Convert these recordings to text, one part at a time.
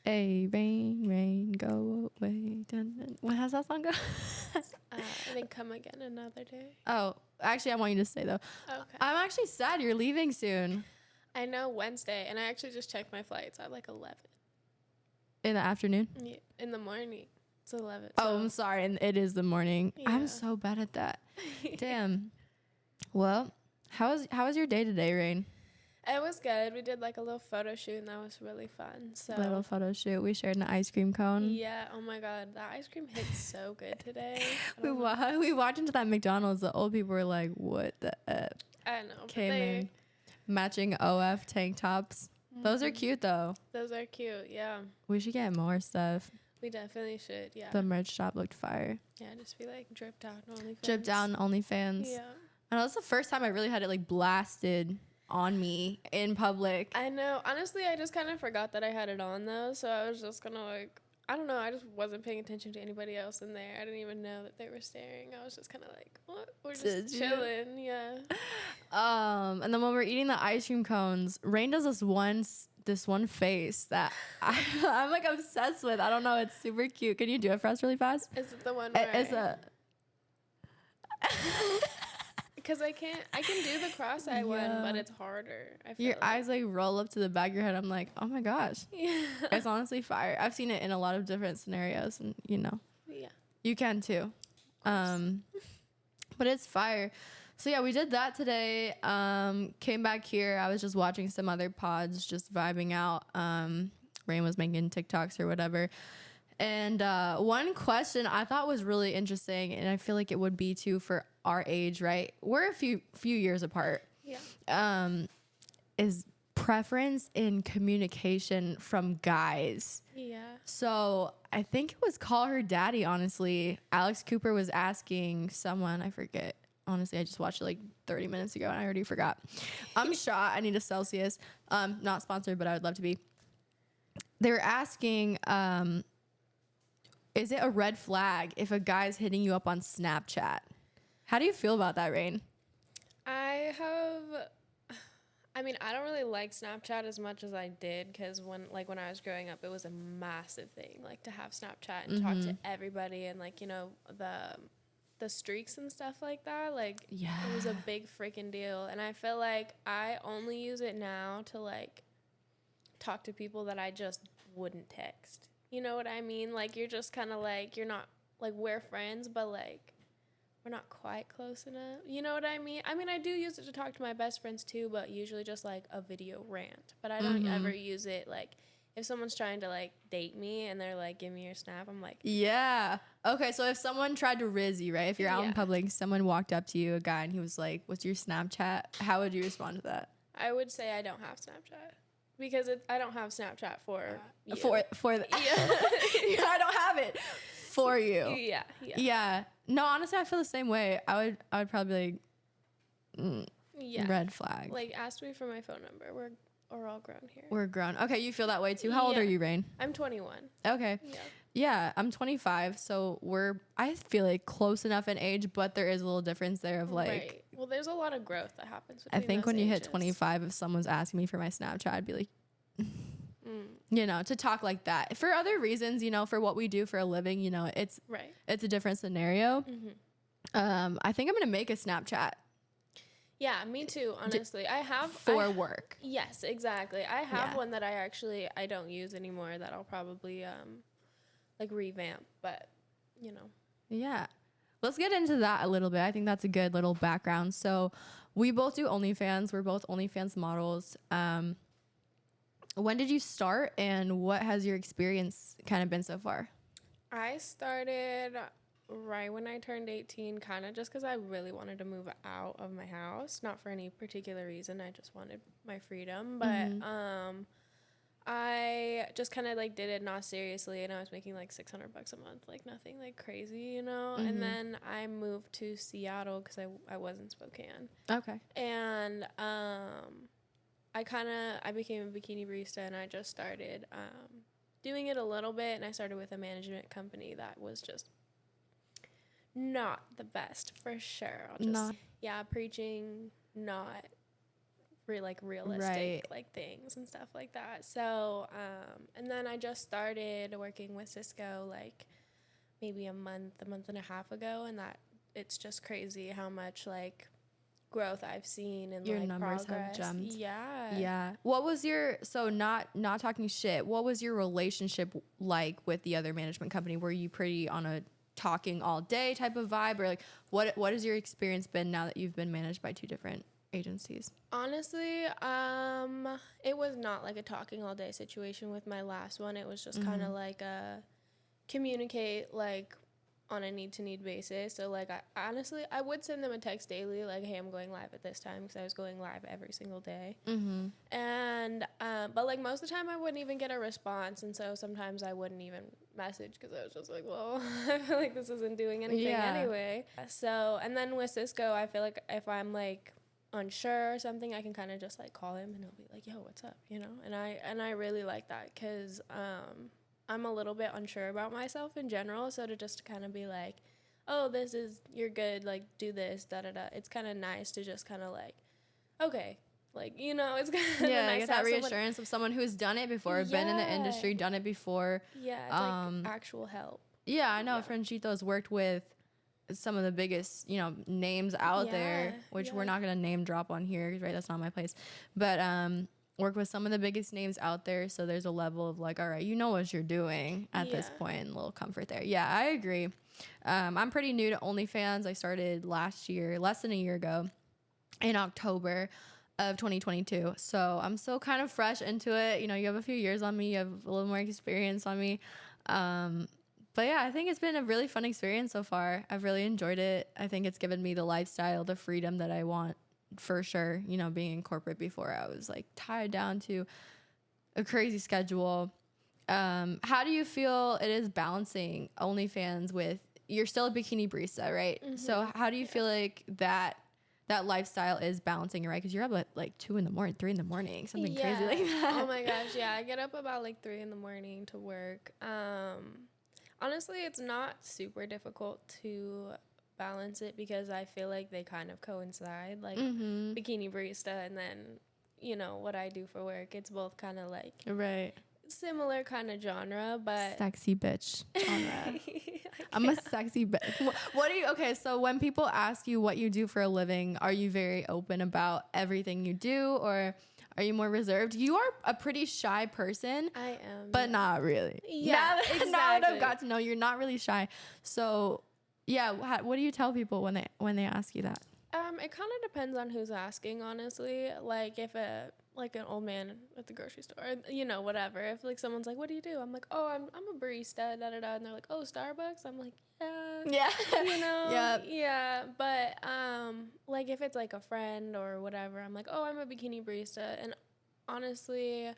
A rain, rain, go away. Dun, dun. What has that song go? And then come again another day. Oh, actually, I want you to stay though. Okay. I'm actually sad you're leaving soon. I know Wednesday, and I actually just checked my flights at like 11. In the afternoon? Yeah, in the morning. It's 11. Oh, I'm sorry. And it is the morning. Yeah. I'm so bad at that. Damn. Well, how was your day today, Rain? It was good. We did like a little photo shoot, and that was really fun. So Little photo shoot. We shared an ice cream cone. yeah. Oh my God, that ice cream hit so good today. We walked into that McDonald's. The old people were like, "What the f?" I know. Came in matching OF tank tops. Those are cute though. Those are cute. Yeah. We should get more stuff. We definitely should. Yeah. The merch shop looked fire. Yeah. Just be like dripped out OnlyFans. Dripped down OnlyFans. Yeah. I know that's the first time I really had it like blasted on me in public. I know. Honestly, I just kind of forgot that I had it on though. So I was just kind of like, I don't know. I just wasn't paying attention to anybody else in there. I didn't even know that they were staring. I was just kind of like, what? We're just chilling. Yeah. And then when we're eating the ice cream cones, Rain does this one face that I'm like obsessed with. I don't know. It's super cute. Can you do it for us really fast? Is it the one where It's a... Because I can do the cross-eye one, but it's harder. I feel Your eyes like roll up to the back of your head. I'm like, oh my gosh. Yeah. It's honestly fire. I've seen it in a lot of different scenarios, and Yeah. you can too. But it's fire. So yeah, we did that today. Came back here. I was just watching some other pods, just vibing out. Rain was making TikToks or whatever. And one question I thought was really interesting, and I feel like it would be too for our age, right? We're a few years apart. Yeah. Is preference in communication from guys. Yeah. So I think it was Call Her Daddy, honestly. Alex Cooper was asking someone, I forget. Honestly, I just watched it like 30 minutes ago and I already forgot. I'm shot. I need a Celsius. Not sponsored, but I would love to be. They were asking, is it a red flag if a guy's hitting you up on Snapchat? How do you feel about that, Rain? I don't really like Snapchat as much as I did, because when I was growing up, it was a massive thing, like to have Snapchat and talk to everybody, and like, the streaks and stuff like that. Like, yeah, it was a big freaking deal. And I feel like I only use it now to like talk to people that I just wouldn't text. You know what I mean? Like, you're just kind of like, you're not like, we're friends, but like, we're not quite close enough. You know what I mean? I mean, I do use it to talk to my best friends too, but usually just like a video rant. But I don't ever use it like, if someone's trying to like date me and they're like, give me your snap, I'm like, yeah. Okay, so if someone tried to rizz you, right? If you're out in public, someone walked up to you, a guy, and he was like, what's your Snapchat? How would you respond to that? I would say I don't have Snapchat. Because I don't have Snapchat for you. For the, yeah. I don't have it for you. Yeah. No, honestly, I feel the same way. I would probably red flag. Like, ask me for my phone number. We're all grown here. We're grown. Okay, you feel that way too. How old are you, Rain? I'm 21. Okay. Yeah, I'm 25, so I feel like close enough in age, but there is a little difference there of like. Right. Well, there's a lot of growth that happens. I think when you hit 25, if someone's asking me for my Snapchat, I'd be like, to talk like that. For other reasons, for what we do for a living, it's right. It's a different scenario. I think I'm gonna make a Snapchat. Yeah, me too. Honestly, I have for work. Yes, exactly. I have one that I don't use anymore. That I'll probably like revamp, but Yeah. Let's get into that a little bit. I think that's a good little background. So we both do OnlyFans. We're both OnlyFans models. When did you start, and what has your experience kind of been so far? I started right when I turned 18, kind of just because I really wanted to move out of my house. Not for any particular reason. I just wanted my freedom. But I just kind of like did it not seriously, and I was making like $600 a month, like nothing like crazy, And then I moved to Seattle because I was in Spokane. Okay. And I became a bikini barista, and I just started doing it a little bit, and I started with a management company that was just not the best, for sure. Preaching not realistic like things and stuff like that. So and then I just started working with Cisco like maybe a month and a half ago, and that it's just crazy how much like growth I've seen and your like numbers progress. have jumped. Yeah. What was your, so not talking shit, what was your relationship like with the other management company? Were you pretty on a talking all day type of vibe, or like what has your experience been now that you've been managed by 2 different agencies? Honestly, it was not like a talking all day situation with my last one. It was just kind of like a communicate like on a need basis. So like I would send them a text daily like, hey, I'm going live at this time, because I was going live every single day. And but like most of the time I wouldn't even get a response, and so sometimes I wouldn't even message because I was just like, well, I feel like this isn't doing anything anyway. So and then with Cisco, I feel like if I'm like unsure or something, I can kind of just like call him and he'll be like, yo, what's up, you know? And I really like that, because I'm a little bit unsure about myself in general, so to just kind of be like, oh, you're good, like do this, da-da-da, it's kind of nice to just kind of like, okay, like, you know, it's kind of nice get that reassurance of someone who's done it before, been in the industry, done it before. It's like actual help. I know Franchito's worked with some of the biggest, you know, names out there, which we're not going to name drop on here, right? That's not my place. But work with some of the biggest names out there, so there's a level of like, all right, you know what you're doing at this point, a little comfort there. I agree. I'm pretty new to OnlyFans. I started last year, less than a year ago, in October of 2022, so I'm still kind of fresh into it. You know, you have a few years on me, you have a little more experience on me, but yeah, I think it's been a really fun experience so far. I've really enjoyed it. I think it's given me the lifestyle, the freedom that I want, for sure. You know, being in corporate before, I was like tied down to a crazy schedule. How do you feel it is balancing OnlyFans with, you're still a bikini barista, right? So how do you feel like that lifestyle is balancing, right? Because you're up at like 2 in the morning, 3 in the morning, something crazy like that. Oh my gosh, I get up about like 3 in the morning to work. Honestly, it's not super difficult to balance it, because I feel like they kind of coincide, like bikini barista and then, you know, what I do for work. It's both kind of like similar kind of genre, but sexy bitch genre. I'm a sexy bitch. What do you, okay, so when people ask you what you do for a living, are you very open about everything you do, or are you more reserved? You are a pretty shy person. I am. But not really. Yeah, exactly. Now that I've got to know, you're not really shy. So, yeah, what do you tell people when they ask you that? It kind of depends on who's asking, honestly. Like, if like an old man at the grocery store, you know, whatever. If like someone's like, what do you do? I'm like, oh, I'm a barista, da da da. And they're like, oh, Starbucks? I'm like, yeah. You know? Yeah. But like if it's like a friend or whatever, I'm like, oh, I'm a bikini barista. And honestly,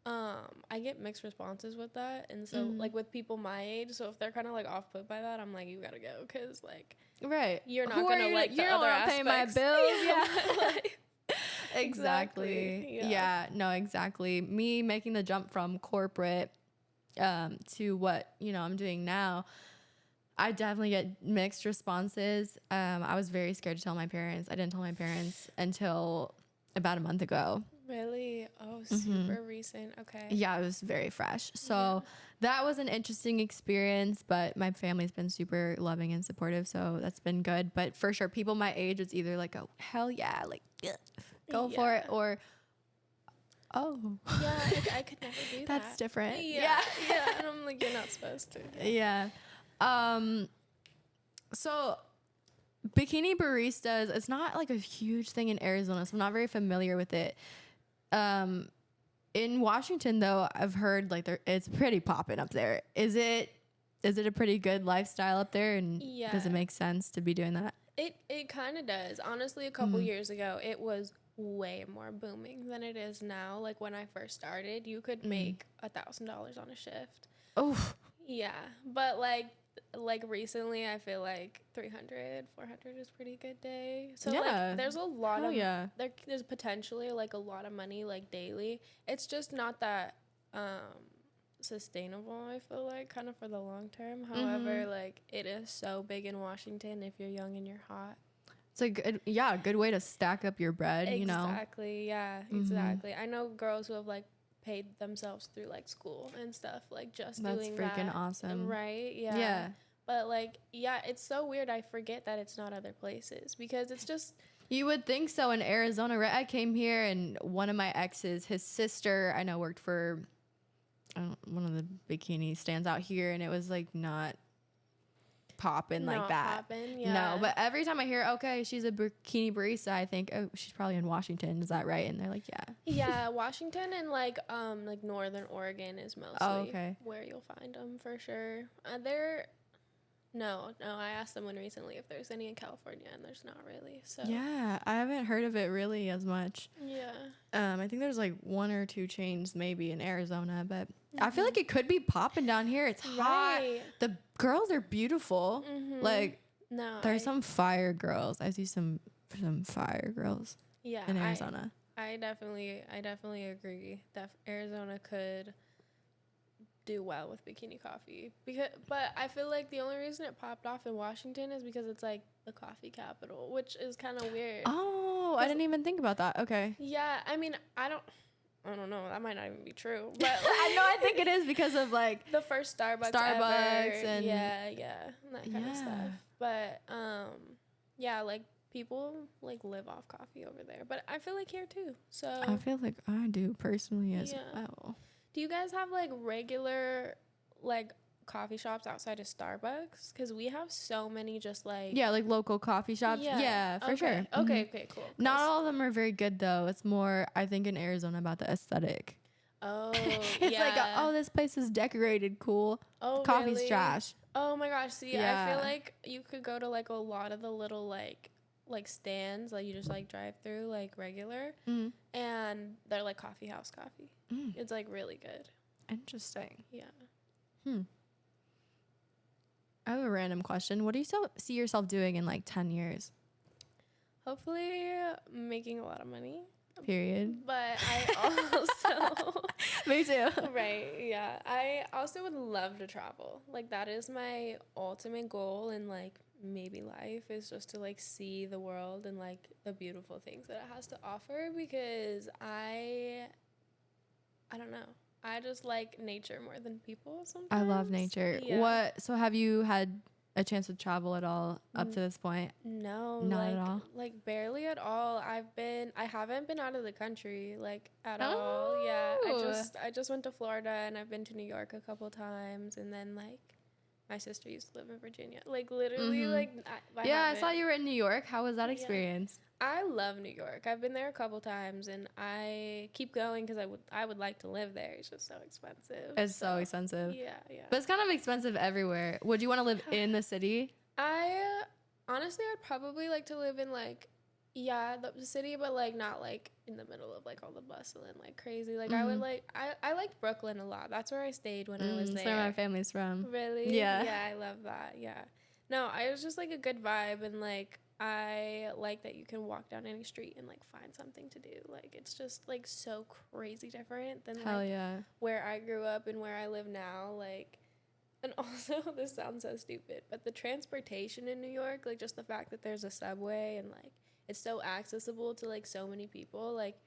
I get mixed responses with that. And so like with people my age, so if they're kind of like off put by that, I'm like, you gotta go, because like you're not gonna like the other aspects. Pay my bills. Exactly. Yeah, no, exactly. Me making the jump from corporate to what, you know, I'm doing now, I definitely get mixed responses. I was very scared to tell my parents. I didn't tell my parents until about a month ago. Really? Oh, super recent. Okay. Yeah, it was very fresh. So that was an interesting experience, but my family's been super loving and supportive, so that's been good. But for sure, people my age, it's either like, oh, hell yeah, like, go for it, or, oh. Yeah, I could never do that. That's different. Yeah. And I'm like, you're not supposed to. Yeah. So bikini baristas, it's not like a huge thing in Arizona, so I'm not very familiar with it. In Washington though, I've heard like it's pretty popping up there. Is it a pretty good lifestyle up there, and does it make sense to be doing that? It kind of does. Honestly, a couple years ago, it was way more booming than it is now. Like when I first started, you could make $1,000 on a shift. Oh. Yeah, but like recently, I feel like 300, 400 is pretty good day. So like there's a lot of there's potentially like a lot of money like daily. It's just not that sustainable, I feel like, kind of for the long term. However, like it is so big in Washington if you're young and you're hot. It's a good way to stack up your bread, you know? Exactly. Yeah, exactly. I know girls who have like paid themselves through like school and stuff, like just That's doing freaking that. awesome. Right? Yeah. Yeah. But like, yeah, it's so weird. I forget that it's not other places because it's just. You would think so in Arizona, right? I came here and one of my exes, his sister, I know worked for one of the bikini stands out here, and it was like not popping like that. Yeah. No, but every time I hear, okay, she's a bikini barista, I think, oh, she's probably in Washington. Is that right? And they're like, yeah. Yeah, Washington and like Northern Oregon is mostly where you'll find them for sure. No, I asked someone recently if there's any in California, and there's not really. So Yeah, I haven't heard of it really as much. Yeah. I think there's like 1 or 2 chains maybe in Arizona, but I feel like it could be popping down here. It's hot. The girls are beautiful. Like, there's some fire girls. I see some fire girls. Yeah, in Arizona. I definitely agree that Arizona could do well with bikini coffee but I feel like the only reason it popped off in Washington is because it's like the coffee capital, which is kind of weird. Oh, I didn't even think about that. Okay. Yeah, I mean, I don't know, that might not even be true, but I think it is because of like the first Starbucks ever. And yeah that kind of stuff. But yeah, like people like live off coffee over there, but I feel like here too. So I feel like I do personally as well. Do you guys have like regular like coffee shops outside of Starbucks? Because we have so many just like like local coffee shops. Yeah, for sure. Okay, cool. Not all of them are very good though. It's more, I think, in Arizona about the aesthetic. Oh, it's like this place is decorated cool. Oh, coffee's really? trash. Oh my gosh. See, I feel like you could go to like a lot of the little like stands like you just like drive through like regular, and they're like coffee house coffee. It's like really good. Interesting. Yeah. I have a random question. What do you see yourself doing in like 10 years? Hopefully making a lot of money. Period. But I also Me too. Right, yeah. I also would love to travel. Like that is my ultimate goal in like maybe life, is just to like see the world and like the beautiful things that it has to offer, because I don't know. I just like nature more than people sometimes. I love nature. Yeah. So have you had a chance to travel at all up to this point? No. Not at all? Like barely at all. I haven't been out of the country like at all. Yeah. I just went to Florida, and I've been to New York a couple times, and then like my sister used to live in Virginia. Like literally like I saw you were in New York. How was that experience? I love New York. I've been there a couple times, and I keep going because I would like to live there. It's just so expensive. It's so expensive. Yeah. But it's kind of expensive everywhere. Would you want to live in the city? I honestly, I'd probably like to live in like the city, but like not like in the middle of like all the bustle and like crazy. Like I would like I liked Brooklyn a lot. That's where I stayed when I was there. That's where my family's from. Really? Yeah. Yeah, I love that. Yeah. No, I was just like a good vibe, and like I like that you can walk down any street and like find something to do. Like it's just like so crazy different than where I grew up and where I live now. Like, and also this sounds so stupid, but the transportation in New York, like just the fact that there's a subway and like it's so accessible to like so many people, like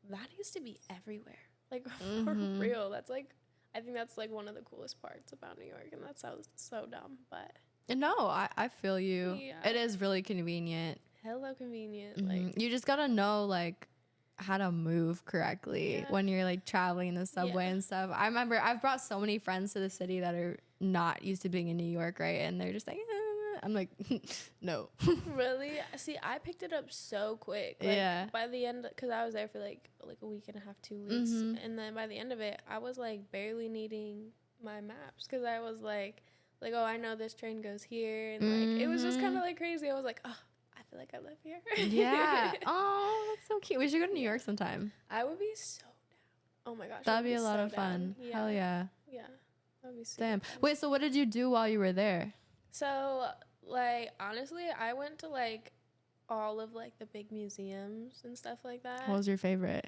that needs to be everywhere. Like for real. That's like, I think that's like one of the coolest parts about New York, and that sounds so dumb, but no, I feel you. Yeah. It is really convenient. Hella convenient. Like you just gotta know like how to move correctly when you're like traveling in the subway and stuff. I remember I've brought so many friends to the city that are not used to being in New York, right? And they're just like, I'm like, no. Really? See, I picked it up so quick. Like, by the end, because I was there for like a week and a half, 2 weeks, and then by the end of it, I was like barely needing my maps, because I was like, oh, I know this train goes here, and like it was just kind of like crazy. I was like, oh, I feel like I live here. Yeah. Oh, that's so cute. We should go to New York sometime. I would be so down. Oh my gosh, that'd be a lot of fun. Yeah. Hell yeah. Yeah, that'd be super Damn. fun. Wait, so what did you do while you were there? So like honestly, I went to like all of like the big museums and stuff like that. What was your favorite?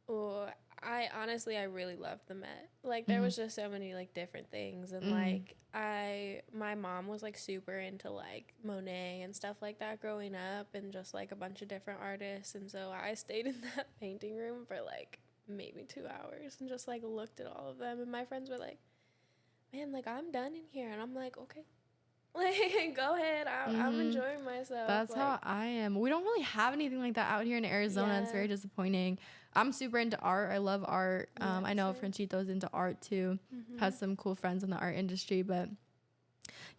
Oh, I honestly, I really loved the Met. Like, there was just so many, like, different things. And, like, my mom was, like, super into, like, Monet and stuff like that growing up, and just, like, a bunch of different artists. And so I stayed in that painting room for, like, maybe 2 hours and just, like, looked at all of them. And my friends were like, man, like, I'm done in here. And I'm like, okay. Like, go ahead. I'm enjoying myself. That's like, how I am. We don't really have anything like that out here in Arizona. It's very disappointing. I'm super into art. I love art. I know Franchito's into art too. Has some cool friends in the art industry. But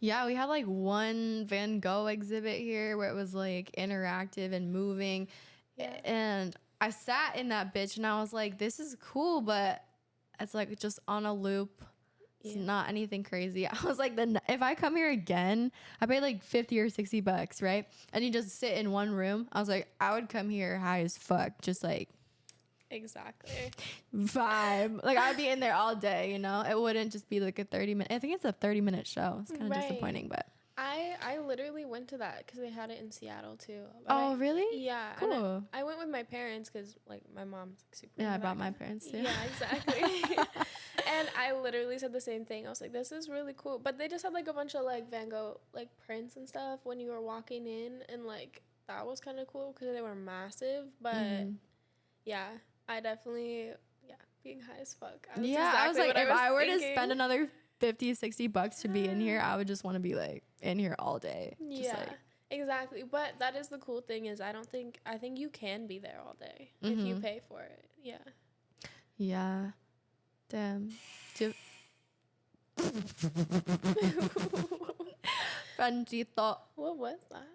yeah, we had like one Van Gogh exhibit here where it was like interactive and moving. Yeah. And I sat in that bitch and I was like, this is cool, but it's like just on a loop. It's not anything crazy. I was like, if I come here again, I paid like $50 or $60, right? And you just sit in one room. I was like, I would come here high as fuck, just like exactly vibe. Like I'd be in there all day, you know. It wouldn't just be like a 30-minute. I think it's a 30-minute show. It's kind of disappointing, but I literally went to that because they had it in Seattle too. Oh, really? Yeah. Cool. And I went with my parents because like my mom's like, super. Yeah, I brought my parents too. Yeah, exactly. And I literally said the same thing. I was like, this is really cool. But they just had like a bunch of like Van Gogh like prints and stuff when you were walking in, and like that was kind of cool because they were massive. But yeah, I definitely being high as fuck. I was like, if I were to spend another $50-$60 to be in here, I would just want to be like in here all day. Just like, exactly. But that is the cool thing is I think you can be there all day if you pay for it. Yeah. Damn. Franchito. What was that?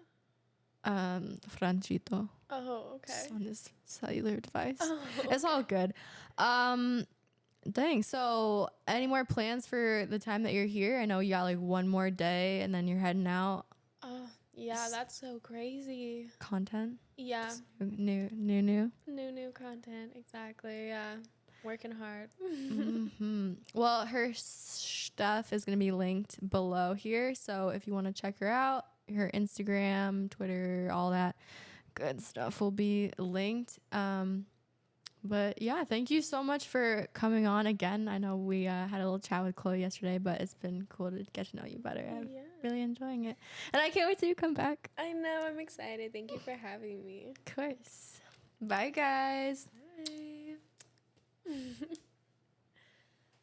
Franchito. Oh, okay. Just on his cellular device. Oh, okay. It's all good. Dang. So, any more plans for the time that you're here? I know you got like one more day, and then you're heading out. Oh, yeah, that's so crazy. Content. Yeah. New Content. Exactly. Yeah. Working hard. Well, her stuff is going to be linked below here. So if you want to check her out, her Instagram, Twitter, all that good stuff will be linked. But yeah, thank you so much for coming on again. I know we had a little chat with Chloe yesterday, but it's been cool to get to know you better. I'm really enjoying it. And I can't wait till you come back. I know. I'm excited. Thank you for having me. Of course. Bye, guys. Bye.